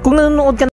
Kung nanonood ka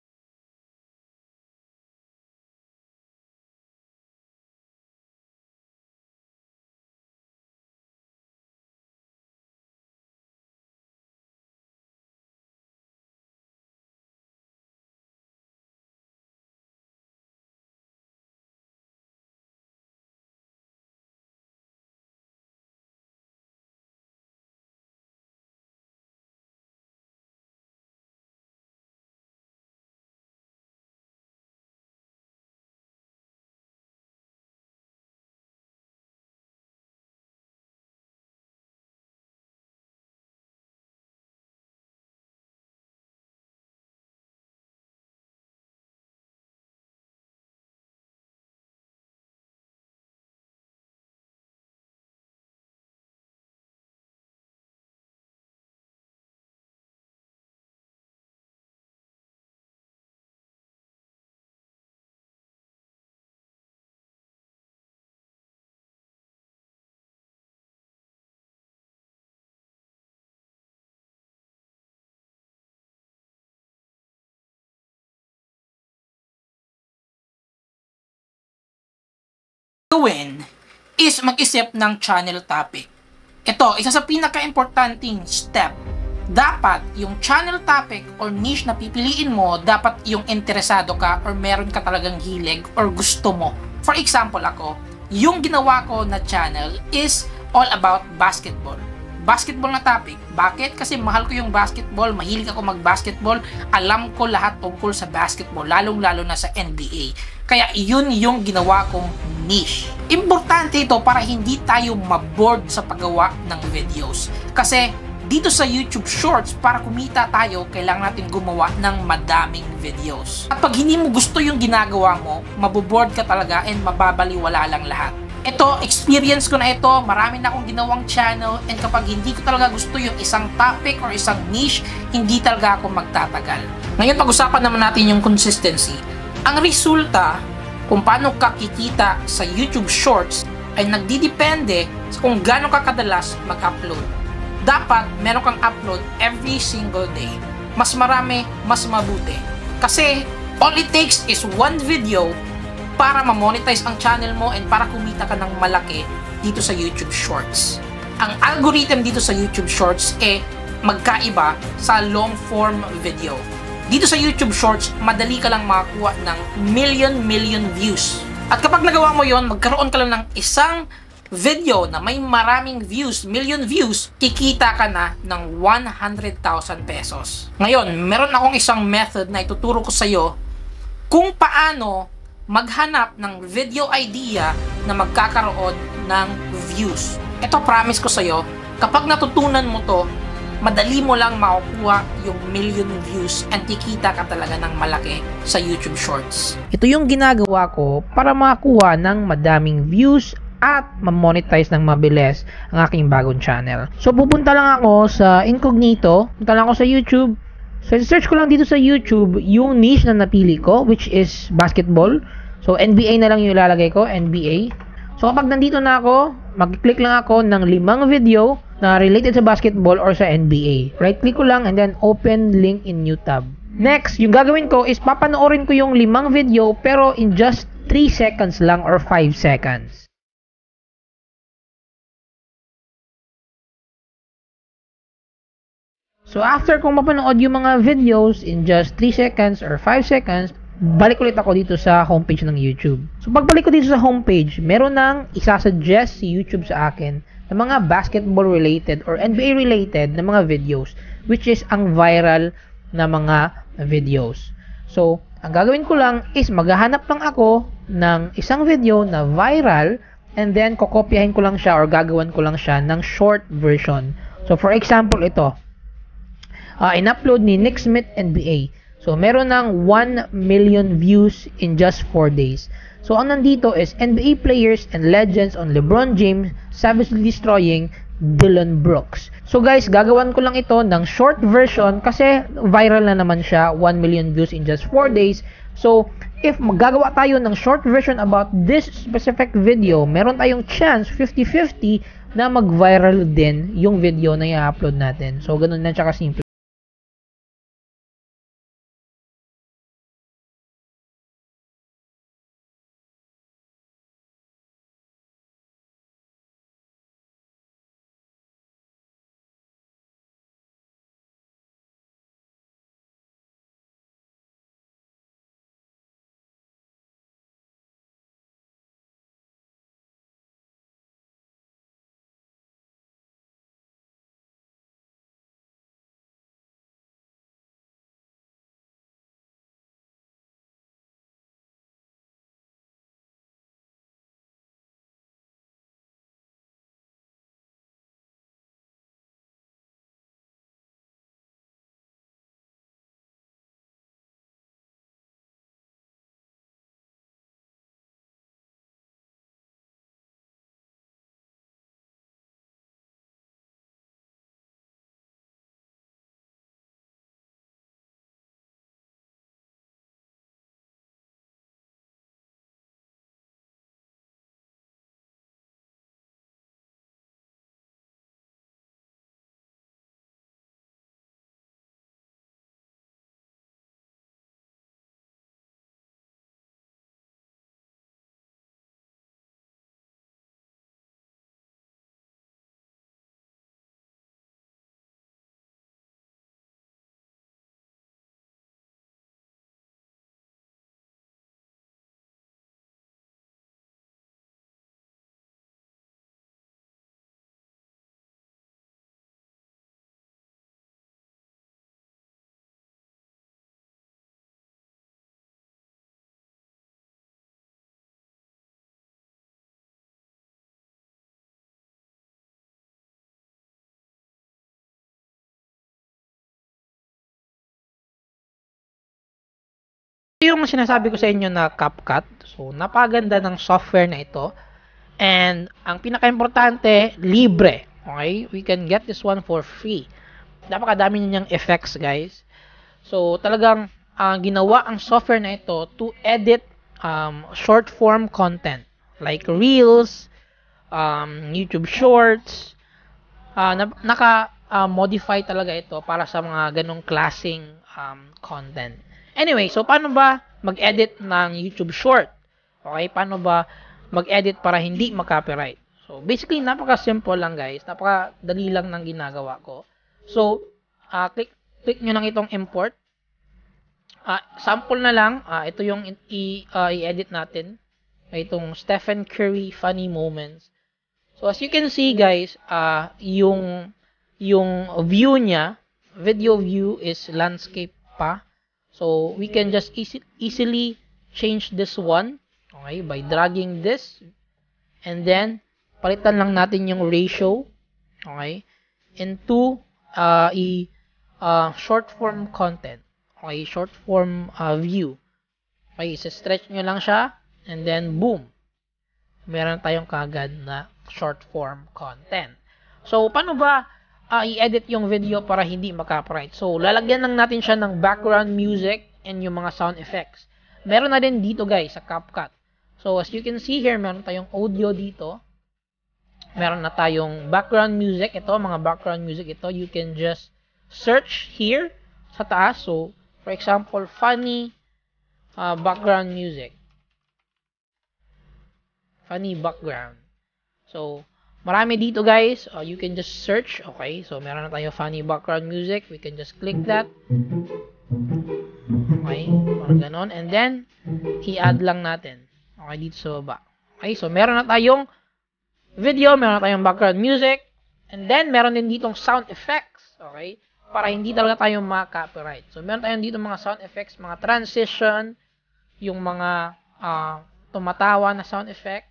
gawin is mag-isip ng channel topic. Ito, isa sa pinaka-importanting step. Dapat yung channel topic or niche na pipiliin mo, dapat yung interesado ka or meron ka talagang hilig or gusto mo. For example ako, yung ginawa ko na channel is all about basketball. Basketball na topic. Bakit? Kasi mahal ko yung basketball, mahilig ako mag-basketball, alam ko lahat tungkol sa basketball, lalong-lalo na sa NBA. Kaya yun yung ginawa kong niche. Importante ito para hindi tayo maboard sa paggawa ng videos. Kasi dito sa YouTube Shorts, para kumita tayo, kailangan natin gumawa ng madaming videos. At pag hindi mo gusto yung ginagawa mo, maboboard ka talaga and mababaliwala lang lahat. Ito, experience ko na ito, marami na akong ginawang channel, and kapag hindi ko talaga gusto yung isang topic or isang niche, hindi talaga ako magtatagal. Ngayon, pag-usapan naman natin yung consistency. Ang resulta, kung paano ka kikita sa YouTube Shorts, ay nagdidepende sa kung gaano ka kadalas mag-upload. Dapat meron kang upload every single day. Mas marami, mas mabuti. Kasi, all it takes is one video para ma-monetize ang channel mo and para kumita ka ng malaki dito sa YouTube Shorts. Ang algorithm dito sa YouTube Shorts magkaiba sa long form video. Dito sa YouTube Shorts, madali ka lang makakuha ng million views. At kapag nagawa mo yon, magkaroon ka lang ng isang video na may maraming views, million views, kikita ka na ng 100,000 pesos. Ngayon, meron akong isang method na ituturo ko sa iyo kung paano maghanap ng video idea na magkakaroon ng views. Ito, promise ko sa'yo, kapag natutunan mo to, madali mo lang makukuha yung million views and kikita ka talaga ng malaki sa YouTube Shorts. Ito yung ginagawa ko para makakuha ng madaming views at ma-monetize ng mabilis ang aking bagong channel. So, pupunta lang ako sa incognito, punta lang ako sa YouTube. So, search ko lang dito sa YouTube yung niche na napili ko, which is basketball. So, NBA na lang yung ilalagay ko, NBA. So, kapag nandito na ako, mag-click lang ako ng 5 video na related sa basketball or sa NBA. Right-click ko lang and then open link in new tab. Next, yung gagawin ko is papanoorin ko yung 5 video pero in just 3 seconds lang or 5 seconds. So, after kong mapanood yung mga videos in just 3 seconds or 5 seconds, balik ulit ako dito sa homepage ng YouTube. So, pagbalik ko dito sa homepage, meron nang isasuggest si YouTube sa akin ng mga basketball related or NBA related na mga videos, which is ang viral na mga videos. So, ang gagawin ko lang is maghahanap lang ako ng isang video na viral and then kokopyahin ko lang siya or gagawin ko lang siya ng short version. So, for example, ito. In-upload ni Nick Smith NBA. So, meron ng 1 million views in just 4 days. So, ang nandito is NBA players and legends on LeBron James savagely destroying Dillon Brooks. So, guys, gagawan ko lang ito ng short version kasi viral na naman siya, 1 million views in just 4 days. So, if magagawa tayo ng short version about this specific video, meron tayong chance 50-50 na mag-viral din yung video na i-upload natin. So, ganun na siya kasimple. Yung sinasabi ko sa inyo na CapCut. So, napaganda ng software na ito. And, ang pinaka-importante, libre. Okay? We can get this one for free. Napakadami niyang effects, guys. So, talagang ginawa ang software na ito to edit short-form content. Like Reels, YouTube Shorts. Naka-modify talaga ito para sa mga ganong klaseng content. Anyway, so paano ba mag-edit ng YouTube Short? Okay, paano ba mag-edit para hindi mag-copyright? So, basically, napaka-simple lang guys. Napaka-dali lang ng ginagawa ko. So, click nyo lang itong import. Sample na lang. Ito yung i-edit natin. Itong Stephen Curry funny moments. So, as you can see guys, yung view niya, video view is landscape pa. So, we can just easily change this one, okay, by dragging this. And then, palitan lang natin yung ratio, okay, into short form content. Okay, short form view. Okay, stretch nyo lang siya, and then, boom. Meron tayong kagad na short form content. So, paano ba i-edit yung video para hindi mag-copyright? So, lalagyan lang natin siya ng background music and yung mga sound effects. Meron na din dito guys sa CapCut. So, as you can see here, meron tayong audio dito. Meron na tayong background music. Ito, mga background music ito. You can just search here sa taas. So, for example, funny background music. Funny background. So, marami dito guys. You can just search. Okay, so meron na tayo funny background music. We can just click that. Okay, parang ganon. And then, i-add lang natin. Okay, dito sa baba. Okay, so meron na tayong video, meron na tayong background music. And then, meron din ditong sound effects. Okay, para hindi talaga tayo ma-copyright. So, meron tayong dito mga sound effects, mga transition, yung mga tumatawa na sound effect.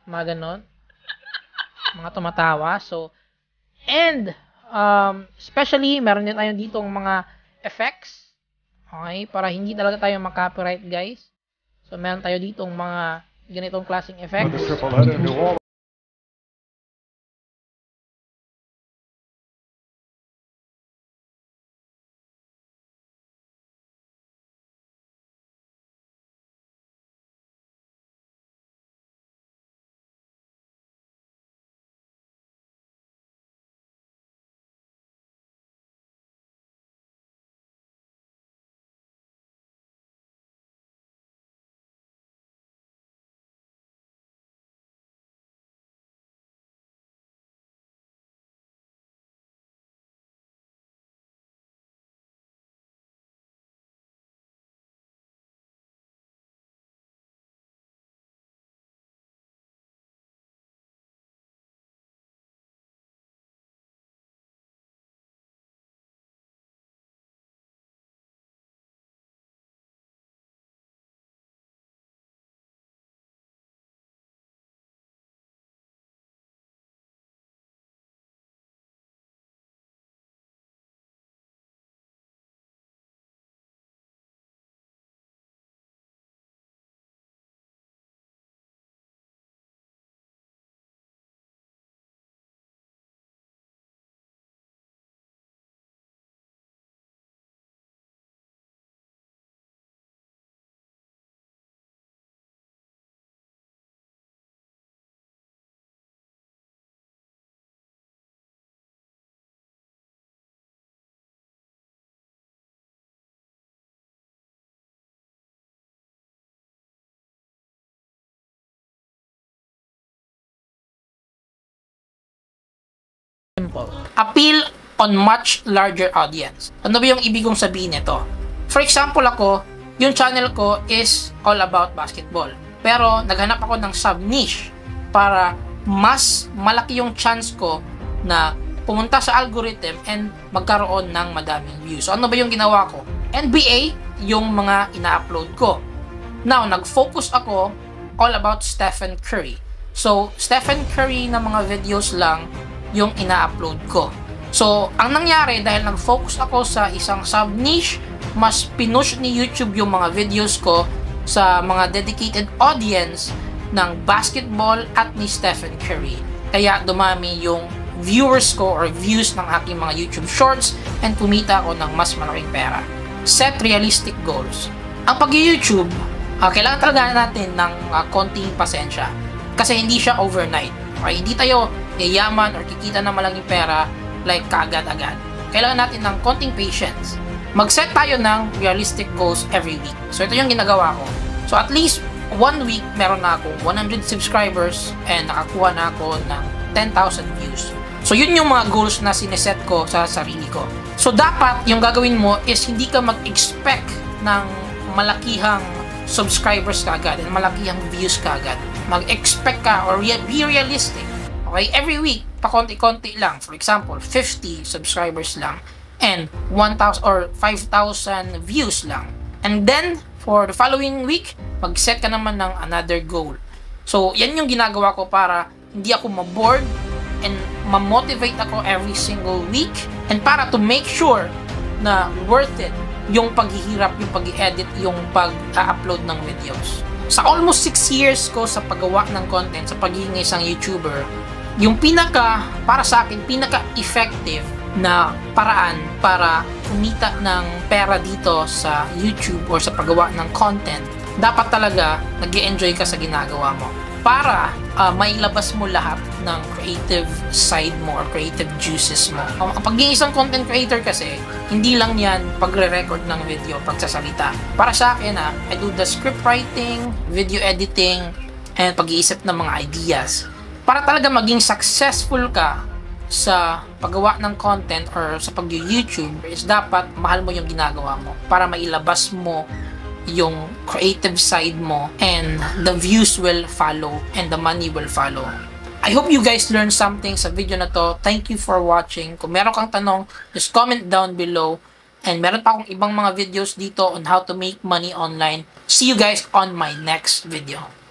Mga ganon. Mga tumatawa. So, and, especially, meron din tayo ditong mga effects. Okay? Para hindi talaga tayo mag-copyright, guys. So, meron tayo ditong mga ganitong klaseng effects. Simple. Appeal on much larger audience. Ano ba yung ibig kong sabihin nito? For example ako, yung channel ko is all about basketball. Pero naghanap ako ng sub-niche para mas malaki yung chance ko na pumunta sa algorithm and magkaroon ng madaming views. So ano ba yung ginawa ko? NBA yung mga ina-upload ko. Now, nag-focus ako all about Stephen Curry. So, Stephen Curry na mga videos lang yung ina-upload ko. So, ang nangyari, dahil nag-focus ako sa isang sub-niche, mas pinush ni YouTube yung mga videos ko sa mga dedicated audience ng basketball at ni Stephen Curry. Kaya dumami yung viewers ko or views ng aking mga YouTube shorts and kumita ako ng mas malaking pera. Set realistic goals. Ang pag-YouTube, kailangan talaga natin ng konting pasensya kasi hindi siya overnight. Okay? Hindi tayo yayaman or kikita ng malaking pera like kaagad-agad. Kailangan natin ng konting patience. Mag-set tayo ng realistic goals every week. So ito yung ginagawa ko. So at least 1 week meron na akong 100 subscribers and nakakuha na ako ng 10,000 views. So yun yung mga goals na sineset ko sa sarili ko. So dapat yung gagawin mo is hindi ka mag-expect ng malakihang subscribers kaagad and malakihang views kaagad. Mag-expect ka or be realistic. Okay, every week pakonti-konti lang. For example, 50 subscribers lang and 1,000 or 5,000 views lang. And then for the following week, mag-set ka naman ng another goal. So yan yung ginagawa ko para hindi ako ma-bored and ma-motivate ako every single week and para to make sure na worth it yung paghihirap, yung pag-edit, yung pag-upload ng videos. Sa almost 6 years ko sa paggawa ng content, sa pagiging isang YouTuber, yung para sa akin, pinaka-effective na paraan para kumita ng pera dito sa YouTube or sa paggawa ng content, dapat talaga nag-e-enjoy ka sa ginagawa mo para mailabas mo lahat ng creative side mo or creative juices mo. Ang pagiging isang content creator kasi, hindi lang yan pagre-record ng video, pagsasalita. Para sa akin, I do the script writing, video editing, and pag-iisip ng mga ideas. Para talaga maging successful ka sa paggawa ng content or sa pag-YouTube is dapat mahal mo yung ginagawa mo para mailabas mo yung creative side mo and the views will follow and the money will follow. I hope you guys learned something sa video na to. Thank you for watching. Kung meron kang tanong, just comment down below. And meron pa akong ibang mga videos dito on how to make money online. See you guys on my next video.